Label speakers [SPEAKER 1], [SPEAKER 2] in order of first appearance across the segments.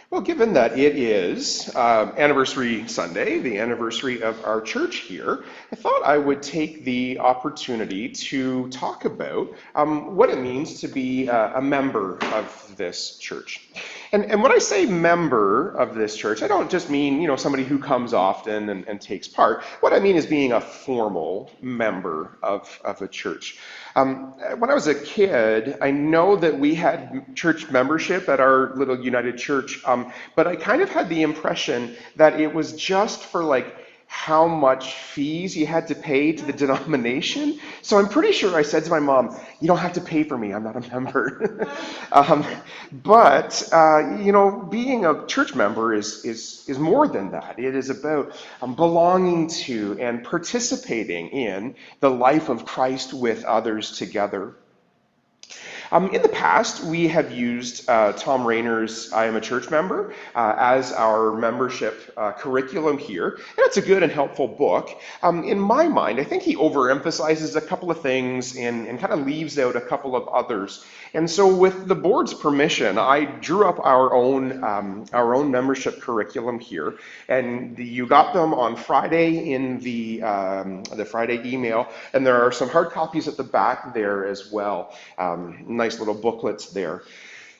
[SPEAKER 1] Well, given that it is Anniversary Sunday, the anniversary of our church here, I thought I would take the opportunity to talk about what it means to be a member of this church. And when I say member of this church, I don't just mean, somebody who comes often and takes part. What I mean is being a formal member of a church. When I was a kid, I know that we had church membership at our little United Church, but I kind of had the impression that it was just for like how much fees you had to pay to the denomination. So I'm pretty sure I said to my mom, "You don't have to pay for me. I'm not a member." But being a church member is more than that. It is about belonging to and participating in the life of Christ with others together. In the past, we have used Tom Rayner's I Am a Church Member as our membership curriculum here, and it's a good and helpful book. In my mind, I think he overemphasizes a couple of things and kind of leaves out a couple of others. And so with the board's permission, I drew up our own membership curriculum here, and you got them on Friday in the Friday email, and there are some hard copies at the back there as well. Nice little booklets there.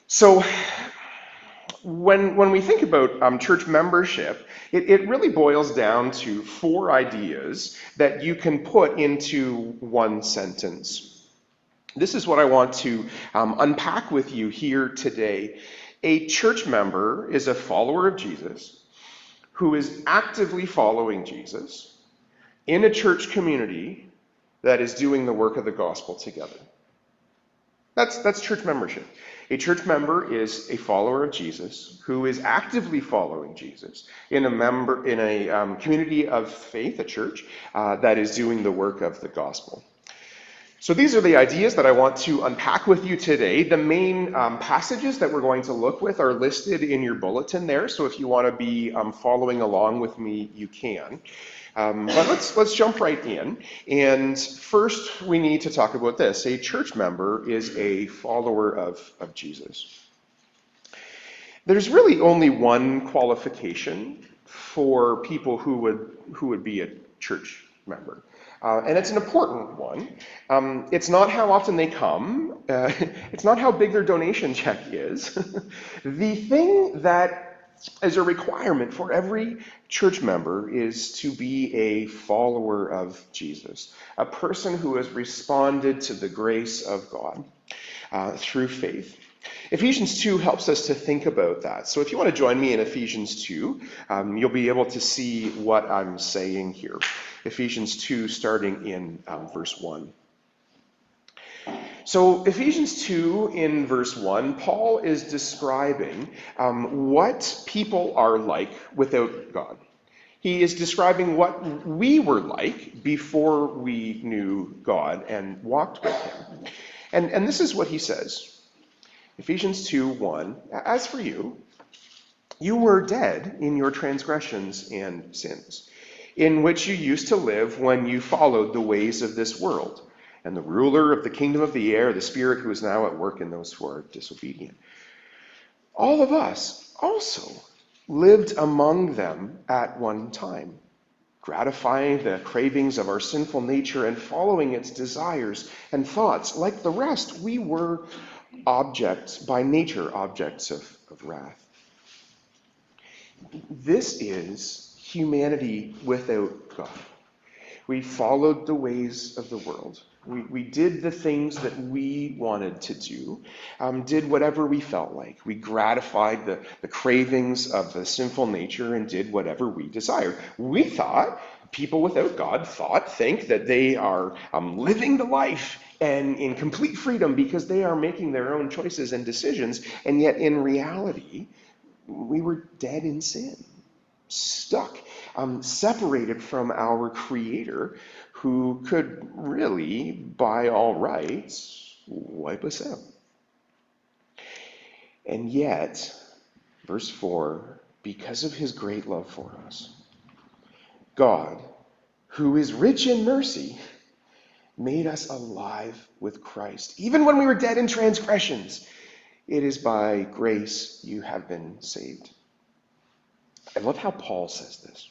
[SPEAKER 1] So when we think about church membership, it really boils down to four ideas that you can put into one sentence. This is what I want to unpack with you here today. A church member is a follower of Jesus who is actively following Jesus in a church community that is doing the work of the gospel together. That's church membership. A church member is a follower of Jesus who is actively following Jesus in a community of faith, a church that is doing the work of the gospel. So these are the ideas that I want to unpack with you today. The main passages that we're going to look with are listed in your bulletin there. So if you want to be following along with me, you can. But let's jump right in. And first, we need to talk about this. A church member is a follower of Jesus. There's really only one qualification for people who would be a church member. And it's an important one. It's not how often they come. It's not how big their donation check is. The thing that is a requirement for every church member is to be a follower of Jesus, a person who has responded to the grace of God through faith. Ephesians 2 helps us to think about that. So if you want to join me in Ephesians 2, you'll be able to see what I'm saying here. Ephesians 2, starting in verse 1. So Ephesians 2 in verse 1, Paul is describing what people are like without God. He is describing what we were like before we knew God and walked with him. And this is what he says. Ephesians 2:1, as for you, you were dead in your transgressions and sins, in which you used to live when you followed the ways of this world, and the ruler of the kingdom of the air, the spirit who is now at work in those who are disobedient. All of us also lived among them at one time, gratifying the cravings of our sinful nature and following its desires and thoughts. Like the rest, we were by nature, objects of wrath. This is humanity without God. We followed the ways of the world. We did the things that we wanted to do, did whatever we felt like. We gratified the cravings of the sinful nature and did whatever we desired. We thought, people without God think that they are living the life and in complete freedom because they are making their own choices and decisions, and yet in reality, we were dead in sin, stuck, separated from our Creator, who could really, by all rights, wipe us out. And yet, verse 4, because of his great love for us, God, who is rich in mercy, made us alive with Christ. Even when we were dead in transgressions, It is by grace you have been saved. I love how Paul says this.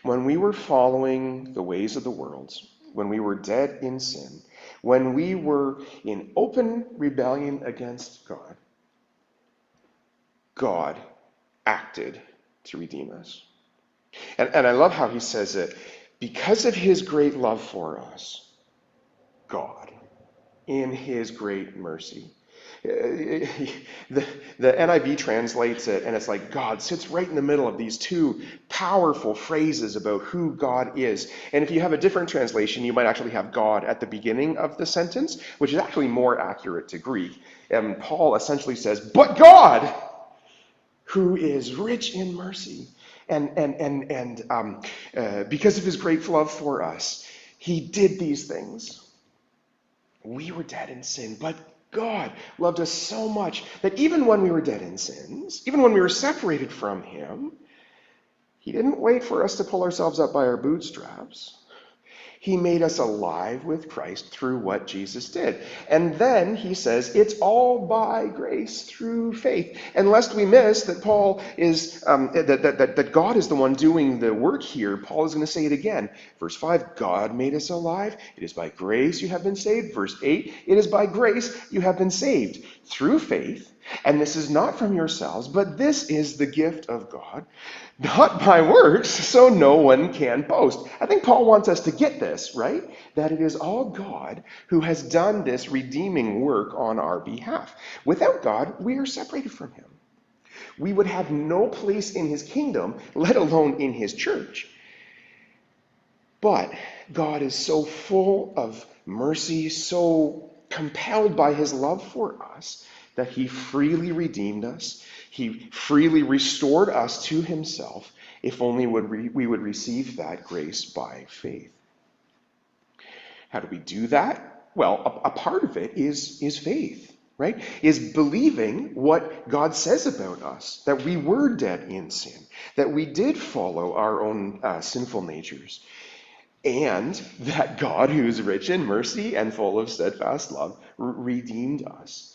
[SPEAKER 1] When we were following the ways of the world, when we were dead in sin, when we were in open rebellion against God, God acted to redeem us. And I love how he says it. Because of his great love for us, God, in his great mercy. The NIV translates it, and it's like God sits right in the middle of these two powerful phrases about who God is. And if you have a different translation, you might actually have God at the beginning of the sentence, which is actually more accurate to Greek. And Paul essentially says, but God, who is rich in mercy, and because of his great love for us, he did these things. We were dead in sin, but God loved us so much that even when we were dead in sins, even when we were separated from him, he didn't wait for us to pull ourselves up by our bootstraps. He made us alive with Christ through what Jesus did. And then he says, it's all by grace through faith. And lest we miss that Paul is, that God is the one doing the work here, Paul is going to say it again. Verse 5, God made us alive. It is by grace you have been saved. Verse 8, it is by grace you have been saved through faith. And this is not from yourselves, but this is the gift of God, not by works, so no one can boast. I think Paul wants us to get this, right? That it is all God who has done this redeeming work on our behalf. Without God, we are separated from him. We would have no place in his kingdom, let alone in his church. But God is so full of mercy, so compelled by his love for us, that he freely redeemed us. He freely restored us to himself, if only we would receive that grace by faith. How do we do that? Well, a part of it is faith, right? Is believing what God says about us, that we were dead in sin, that we did follow our own sinful natures, and that God, who is rich in mercy and full of steadfast love, redeemed us.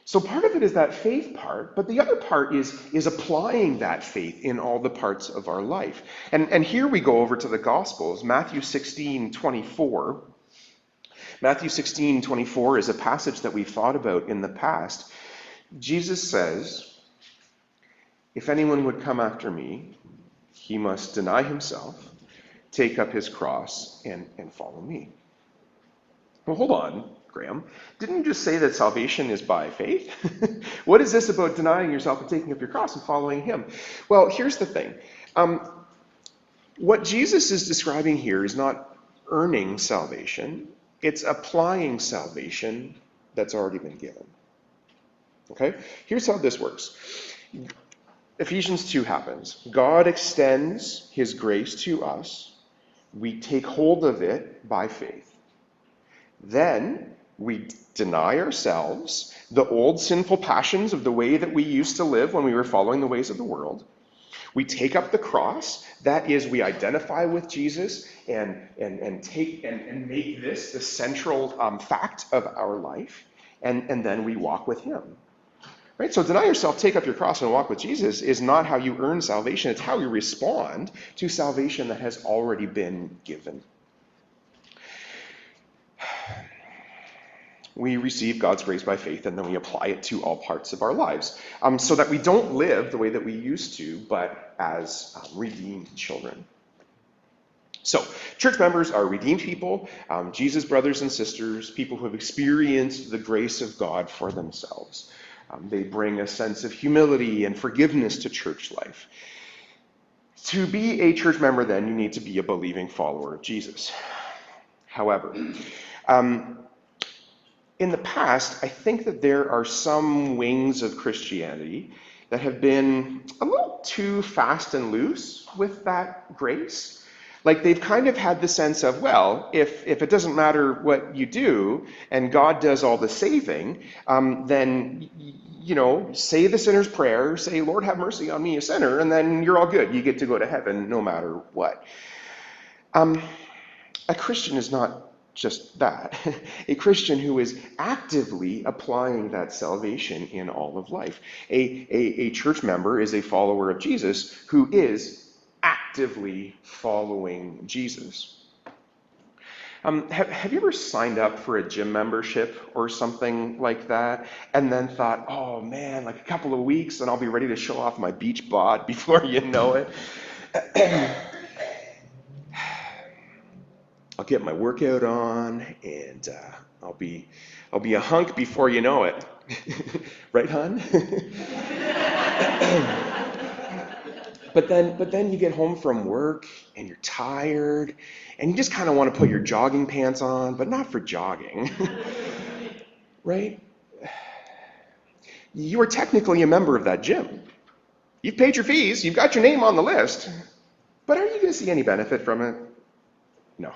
[SPEAKER 1] So part of it is that faith part, but the other part is applying that faith in all the parts of our life. And here we go over to the Gospels, Matthew 16:24. Matthew 16:24 is a passage that we've thought about in the past. Jesus says, if anyone would come after me, he must deny himself, take up his cross, and follow me. Well, hold on, Graham. Didn't you just say that salvation is by faith? What is this about denying yourself and taking up your cross and following him? Well, here's the thing. What Jesus is describing here is not earning salvation. It's applying salvation that's already been given. Okay? Here's how this works. Ephesians 2 happens. God extends his grace to us. We take hold of it by faith. Then we deny ourselves, the old sinful passions of the way that we used to live when we were following the ways of the world. We take up the cross. That is, we identify with Jesus and make this the central fact of our life. And then we walk with him. Right? So deny yourself, take up your cross, and walk with Jesus is not how you earn salvation. It's how you respond to salvation that has already been given. We receive God's grace by faith, and then we apply it to all parts of our lives, so that we don't live the way that we used to, but as redeemed children. So, church members are redeemed people, Jesus' brothers and sisters, people who have experienced the grace of God for themselves. They bring a sense of humility and forgiveness to church life. To be a church member, then, you need to be a believing follower of Jesus. However, in the past, I think that there are some wings of Christianity that have been a little too fast and loose with that grace. Like they've kind of had the sense of, well, if it doesn't matter what you do and God does all the saving, then, say the sinner's prayer, say, Lord, have mercy on me, a sinner, and then you're all good. You get to go to heaven no matter what. A Christian is not just that. A Christian who is actively applying that salvation in all of life. A church member is a follower of Jesus who is actively following Jesus. Have you ever signed up for a gym membership or something like that and then thought, oh man, like a couple of weeks and I'll be ready to show off my beach bod before you know it? I'll get my workout on and I'll be a hunk before you know it. Right, hon? But then you get home from work and you're tired and you just kind of want to put your jogging pants on, but not for jogging. Right? You are technically a member of that gym. You've paid your fees, you've got your name on the list, but are you going to see any benefit from it? No.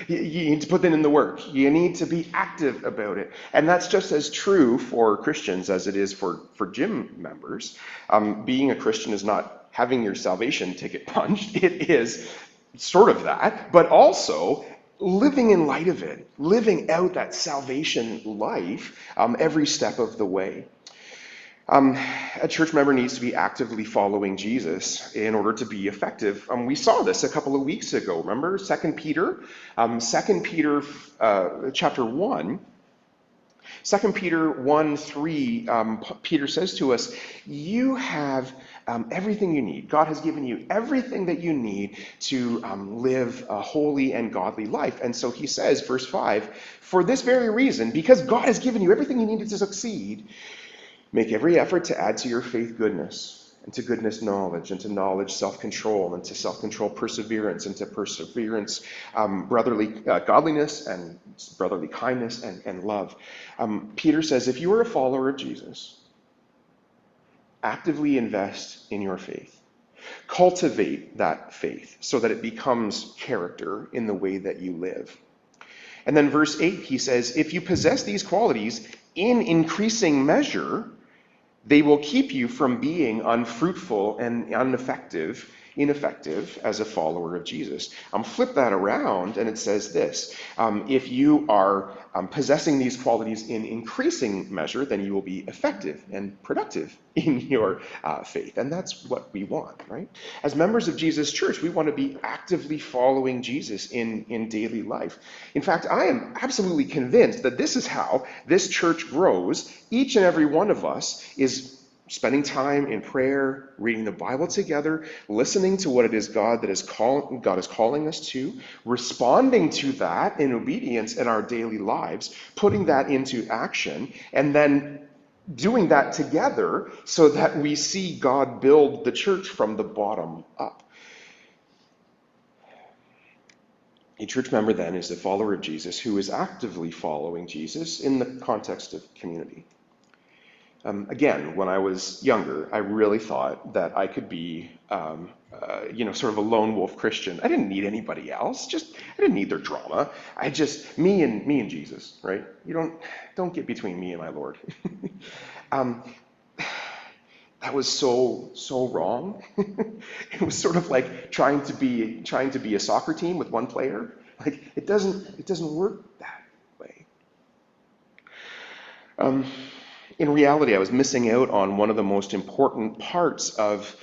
[SPEAKER 1] You need to put in the work. You need to be active about it. And that's just as true for Christians as it is for gym members. Being a Christian is not having your salvation ticket punched. It is sort of that, but also living in light of it, living out that salvation life every step of the way. A church member needs to be actively following Jesus in order to be effective. We saw this a couple of weeks ago. Remember 2 Peter? 2 Peter chapter 1. 2 Peter 1:3, Peter says to us, you have everything you need. God has given you everything that you need to live a holy and godly life. And so he says, verse 5, for this very reason, because God has given you everything you needed to succeed, make every effort to add to your faith goodness, and to goodness knowledge, and to knowledge self-control, and to self-control perseverance, and to perseverance brotherly godliness, and brotherly kindness, and love. Peter says, if you are a follower of Jesus, actively invest in your faith. Cultivate that faith so that it becomes character in the way that you live. And then verse 8, he says, if you possess these qualities in increasing measure, they will keep you from being unfruitful and ineffective as a follower of Jesus. Flip that around and it says this, if you are possessing these qualities in increasing measure, then you will be effective and productive in your faith. And that's what we want, right? As members of Jesus' church, we want to be actively following Jesus in daily life. In fact, I am absolutely convinced that this is how this church grows. Each and every one of us is spending time in prayer, reading the Bible together, listening to what it is God is calling us to, responding to that in obedience in our daily lives, putting that into action, and then doing that together so that we see God build the church from the bottom up. A church member then is a follower of Jesus who is actively following Jesus in the context of community. Again, when I was younger, I really thought that I could be, sort of a lone wolf Christian. I didn't need anybody else. I didn't need their drama. Me and Jesus, right? You don't get between me and my Lord. That was so wrong. It was sort of like trying to be a soccer team with one player. Like it doesn't work that way. In reality, I was missing out on one of the most important parts of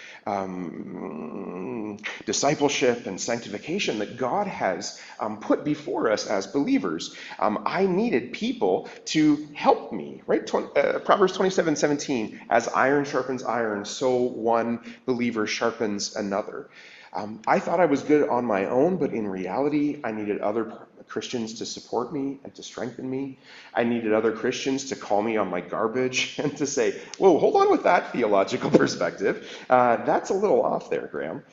[SPEAKER 1] discipleship and sanctification that God has put before us as believers. I needed people to help me, right? Proverbs 27:17, as iron sharpens iron, so one believer sharpens another. I thought I was good on my own, but in reality, I needed other Christians to support me and to strengthen me. I needed other Christians to call me on my garbage and to say, whoa, hold on with that theological perspective. That's a little off there, Graham.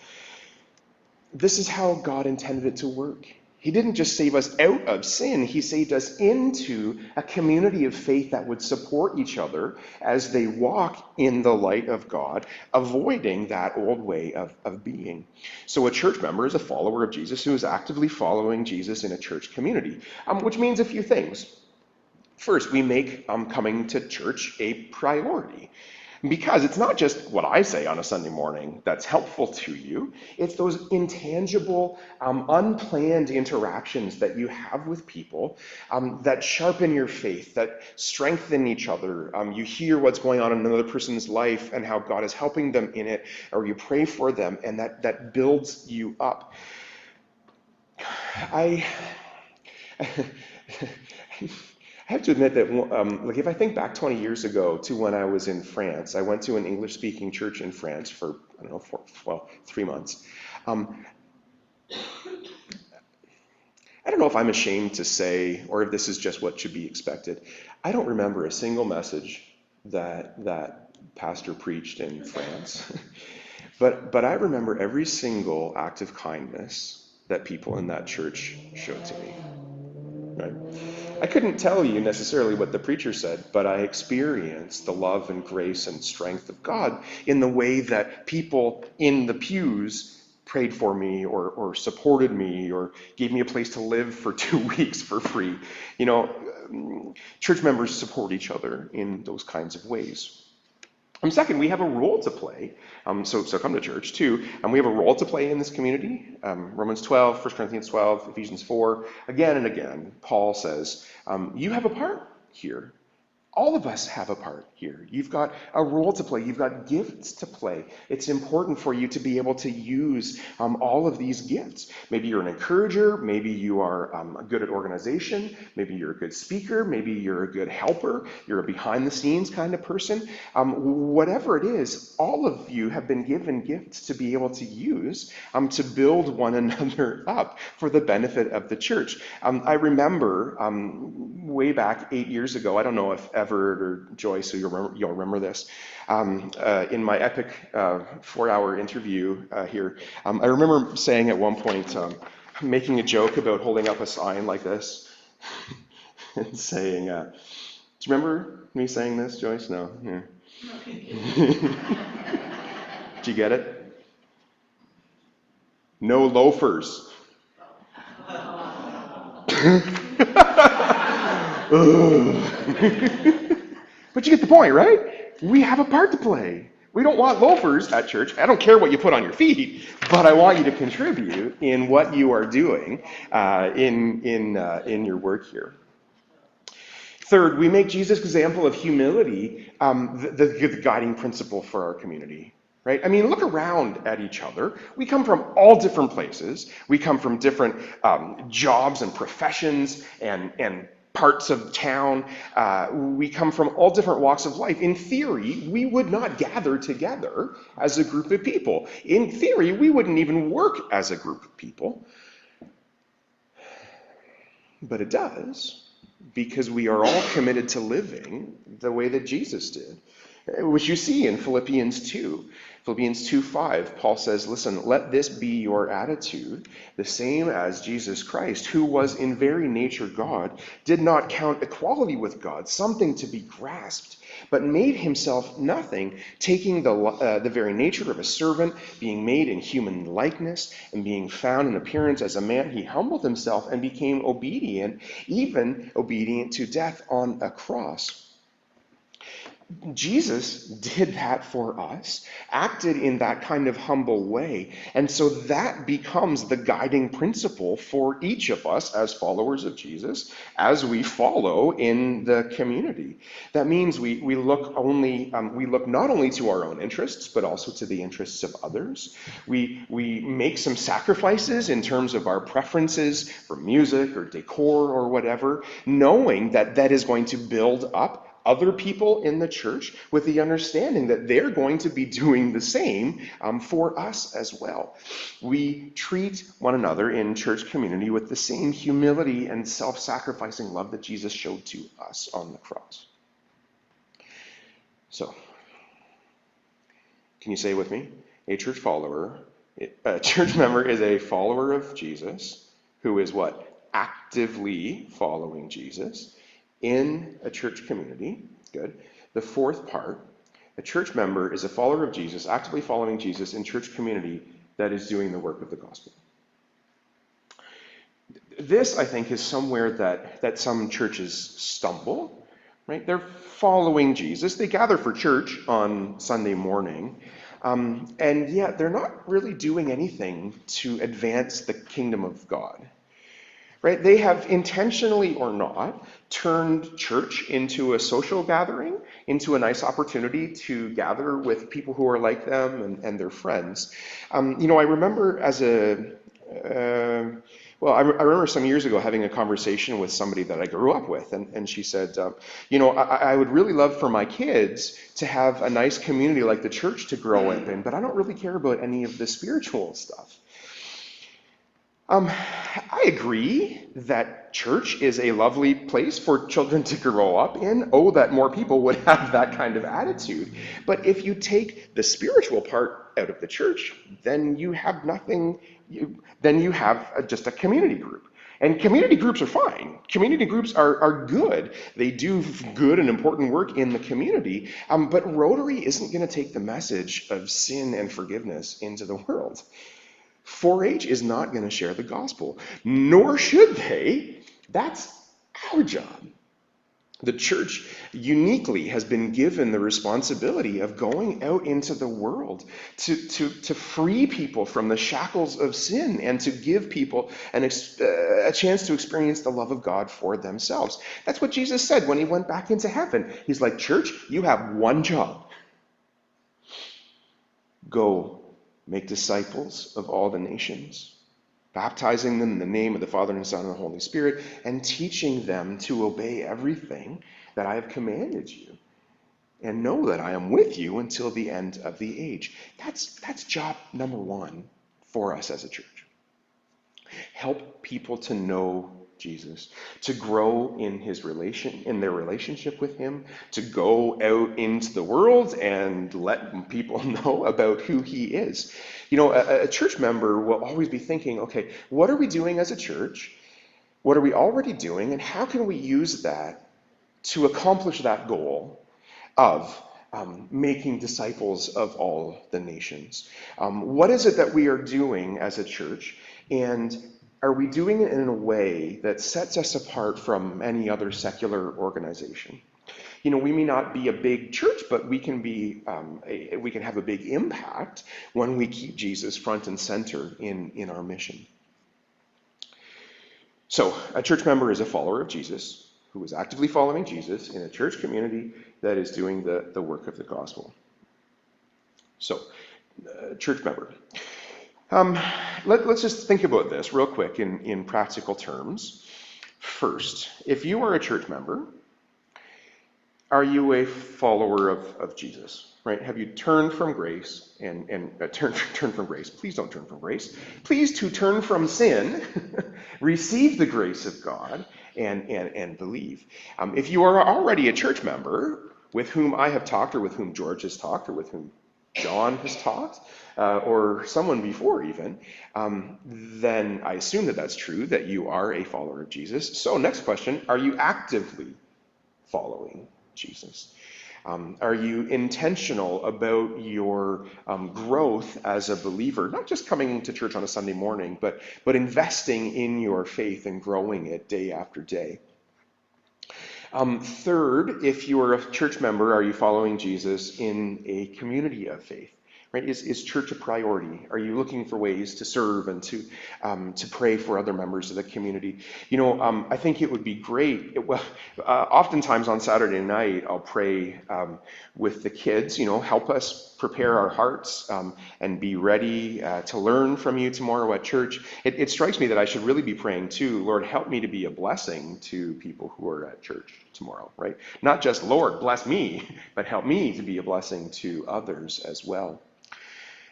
[SPEAKER 1] This is how God intended it to work. He didn't just save us out of sin. He saved us into a community of faith that would support each other as they walk in the light of God, avoiding that old way of being. So a church member is a follower of Jesus who is actively following Jesus in a church community, which means a few things. First, we make coming to church a priority. Because it's not just what I say on a Sunday morning that's helpful to you, it's those intangible, unplanned interactions that you have with people that sharpen your faith, that strengthen each other. You hear what's going on in another person's life and how God is helping them in it, or you pray for them, and that builds you up. I I have to admit that, like, if I think back 20 years ago to when I was in France, I went to an English-speaking church in France for, I don't know, 3 months. Um, I don't know if I'm ashamed to say, or if this is just what should be expected. I don't remember a single message that pastor preached in France, but I remember every single act of kindness that people in that church showed to me. Right? I couldn't tell you necessarily what the preacher said, but I experienced the love and grace and strength of God in the way that people in the pews prayed for me or supported me or gave me a place to live for 2 weeks for free. You know, church members support each other in those kinds of ways. Second, we have a role to play. So come to church too. We have a role to play in this community. Romans 12, 1 Corinthians 12, Ephesians 4. Again and again, Paul says, you have a part here. All of us have a part here. You've got a role to play. You've got gifts to play. It's important for you to be able to use all of these gifts. Maybe you're an encourager. Maybe you are good at organization. Maybe you're a good speaker. Maybe you're a good helper. You're a behind-the-scenes kind of person. Whatever it is, all of you have been given gifts to be able to use to build one another up for the benefit of the church. I remember way back 8 years ago, I don't know if Everett or Joyce, so you'll remember this, in my epic 4-hour interview here, I remember saying at one point, making a joke about holding up a sign like this and saying, do you remember me saying this, Joyce? No? Yeah. Do you get it? No loafers. But you get the point, right? We have a part to play. We don't want loafers at church. I don't care what you put on your feet, but I want you to contribute in what you are doing in your work here. Third, we make Jesus' example of humility the guiding principle for our community. Right? I mean, look around at each other. We come from all different places. We come from different jobs and professions and parts of town. We come from all different walks of life. In theory, we would not gather together as a group of people. In theory, we wouldn't even work as a group of people. But it does, because we are all committed to living the way that Jesus did, which you see in Philippians 2. Philippians 2:5, Paul says, listen, let this be your attitude, the same as Jesus Christ, who was in very nature God, did not count equality with God something to be grasped, but made himself nothing, taking the very nature of a servant, being made in human likeness, and being found in appearance as a man, he humbled himself and became obedient, even obedient to death on a cross. Jesus did that for us, acted in that kind of humble way. And so that becomes the guiding principle for each of us as followers of Jesus, as we follow in the community. That means we look not only to our own interests, but also to the interests of others. We make some sacrifices in terms of our preferences for music or decor or whatever, knowing that that is going to build up other people in the church with the understanding that they're going to be doing the same for us as well. We treat one another in church community with the same humility and self-sacrificing love that Jesus showed to us on the cross. So, can you say with me? A church member is a follower of Jesus who is what? Actively following Jesus in a church community. Good. The fourth part, a church member is a follower of Jesus, actively following Jesus in church community that is doing the work of the gospel. This, I think, is somewhere that some churches stumble, right? They're following Jesus. They gather for church on Sunday morning, and yet they're not really doing anything to advance the kingdom of God. Right? They have intentionally or not turned church into a social gathering, into a nice opportunity to gather with people who are like them and their friends. I remember I remember some years ago having a conversation with somebody that I grew up with, and she said, I would really love for my kids to have a nice community like the church to grow up in, but I don't really care about any of the spiritual stuff. I agree that church is a lovely place for children to grow up in. Oh, that more people would have that kind of attitude. But if you take the spiritual part out of the church, then you have nothing, then you have just a community group. And community groups are fine. Community groups are good. They do good and important work in the community. But Rotary isn't going to take the message of sin and forgiveness into the world. 4-H is not going to share the gospel, nor should they. That's our job. The church uniquely has been given the responsibility of going out into the world to free people from the shackles of sin and to give people a chance to experience the love of God for themselves. That's what Jesus said when he went back into heaven. He's like, church, you have one job. Go make disciples of all the nations, baptizing them in the name of the Father and the Son and the Holy Spirit, and teaching them to obey everything that I have commanded you. And know that I am with you until the end of the age. That's job number one for us as a church. Help people to know Jesus, to grow in their relationship with him, to go out into the world and let people know about who he is. A church member will always be thinking, okay, what are we doing as a church? What are we already doing? And how can we use that to accomplish that goal of making disciples of all the nations? What is it that we are doing as a church? And are we doing it in a way that sets us apart from any other secular organization? We may not be a big church, but we can have a big impact when we keep Jesus front and center in our mission. So, a church member is a follower of Jesus who is actively following Jesus in a church community that is doing the work of the gospel. So, church member. Let's just think about this real quick in practical terms. First, if you are a church member, are you a follower of Jesus? Right? Have you turned from grace and turn from grace? Please don't turn from grace. Please to turn from sin, receive the grace of God, and believe. If you are already a church member with whom I have talked, or with whom George has talked, or with whom John has talked, or someone before even, then I assume that that's true, that you are a follower of Jesus. So next question, are you actively following Jesus? Are you intentional about your growth as a believer, not just coming to church on a Sunday morning, but investing in your faith and growing it day after day? Third, if you are a church member, are you following Jesus in a community of faith? Right? Is church a priority? Are you looking for ways to serve and to pray for other members of the community? I think it would be great. Oftentimes on Saturday night, I'll pray with the kids. Help us prepare our hearts and be ready to learn from you tomorrow at church. It strikes me that I should really be praying too, Lord, help me to be a blessing to people who are at church tomorrow, right? Not just, Lord, bless me, but help me to be a blessing to others as well.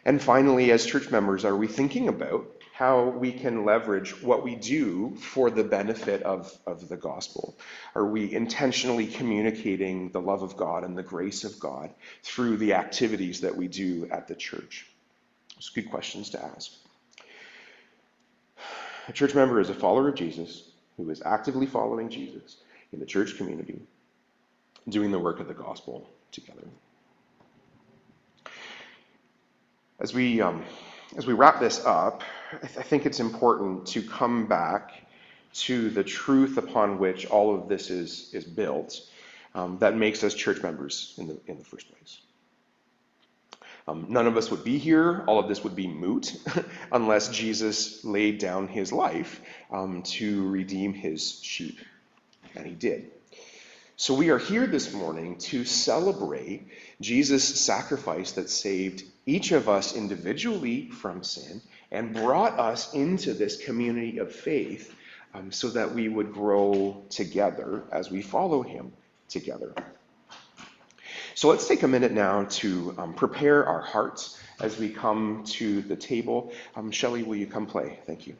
[SPEAKER 1] And finally, as church members, are we thinking about how we can leverage what we do for the benefit of the gospel? Are we intentionally communicating the love of God and the grace of God through the activities that we do at the church? Those are good questions to ask. A church member is a follower of Jesus who is actively following Jesus in the church community, doing the work of the gospel together. As we wrap this up, I think it's important to come back to the truth upon which all of this is built. that makes us church members in the first place. None of us would be here, all of this would be moot, unless Jesus laid down his life to redeem his sheep, and he did. So we are here this morning to celebrate Jesus' sacrifice that saved each of us individually from sin and brought us into this community of faith so that we would grow together as we follow him together. So let's take a minute now to prepare our hearts as we come to the table. Shelley, will you come play? Thank you.